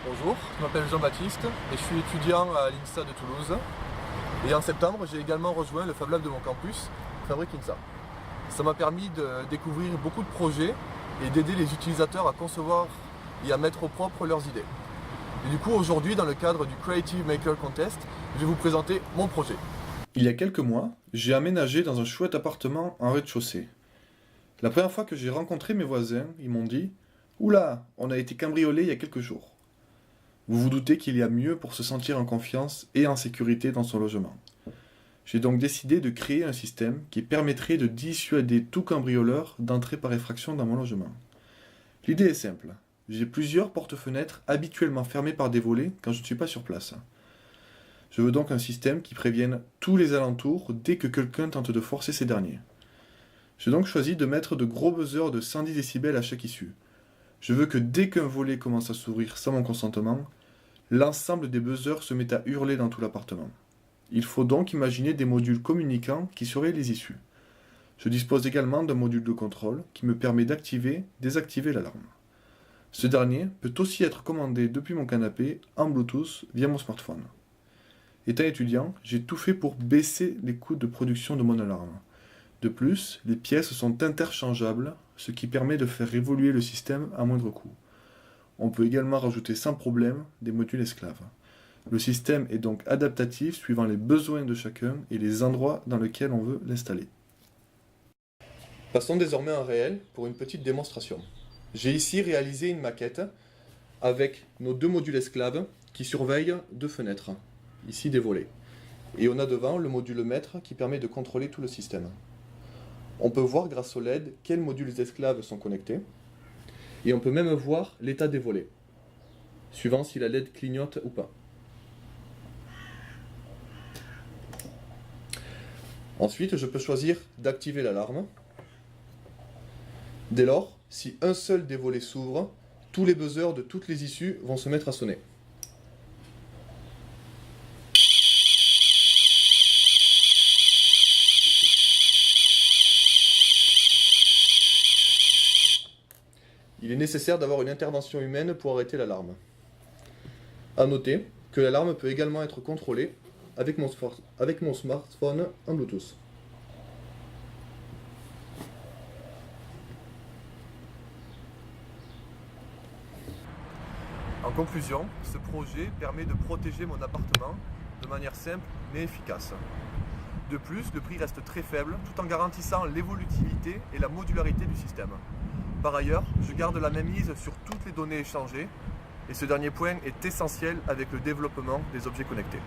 Bonjour, je m'appelle Jean-Baptiste et je suis étudiant à l'INSA de Toulouse. Et en septembre, j'ai également rejoint le Fab Lab de mon campus, Fabrique INSA. Ça m'a permis de découvrir beaucoup de projets et d'aider les utilisateurs à concevoir et à mettre au propre leurs idées. Et du coup, aujourd'hui, dans le cadre du Creative Maker Contest, je vais vous présenter mon projet. Il y a quelques mois, j'ai aménagé dans un chouette appartement en rez-de-chaussée. La première fois que j'ai rencontré mes voisins, ils m'ont dit « Oula, on a été cambriolés il y a quelques jours ». Vous vous doutez qu'il y a mieux pour se sentir en confiance et en sécurité dans son logement. J'ai donc décidé de créer un système qui permettrait de dissuader tout cambrioleur d'entrer par effraction dans mon logement. L'idée est simple. J'ai plusieurs porte-fenêtres habituellement fermées par des volets quand je ne suis pas sur place. Je veux donc un système qui prévienne tous les alentours dès que quelqu'un tente de forcer ces derniers. J'ai donc choisi de mettre de gros buzzers de 110 décibels à chaque issue. Je veux que dès qu'un volet commence à s'ouvrir sans mon consentement, l'ensemble des buzzers se met à hurler dans tout l'appartement. Il faut donc imaginer des modules communicants qui surveillent les issues. Je dispose également d'un module de contrôle qui me permet d'activer, désactiver l'alarme. Ce dernier peut aussi être commandé depuis mon canapé en Bluetooth via mon smartphone. Étant étudiant, j'ai tout fait pour baisser les coûts de production de mon alarme. De plus, les pièces sont interchangeables, ce qui permet de faire évoluer le système à moindre coût. On peut également rajouter sans problème des modules esclaves. Le système est donc adaptatif suivant les besoins de chacun et les endroits dans lesquels on veut l'installer. Passons désormais en réel pour une petite démonstration. J'ai ici réalisé une maquette avec nos deux modules esclaves qui surveillent deux fenêtres, ici des volets. Et on a devant le module maître qui permet de contrôler tout le système. On peut voir grâce au LED quels modules esclaves sont connectés. Et on peut même voir l'état des volets, suivant si la LED clignote ou pas. Ensuite, je peux choisir d'activer l'alarme. Dès lors, si un seul des volets s'ouvre, tous les buzzers de toutes les issues vont se mettre à sonner. Il est nécessaire d'avoir une intervention humaine pour arrêter l'alarme. A noter que l'alarme peut également être contrôlée avec mon smartphone en Bluetooth. En conclusion, ce projet permet de protéger mon appartement de manière simple mais efficace. De plus, le prix reste très faible tout en garantissant l'évolutivité et la modularité du système. Par ailleurs, je garde la même mise sur toutes les données échangées et ce dernier point est essentiel avec le développement des objets connectés.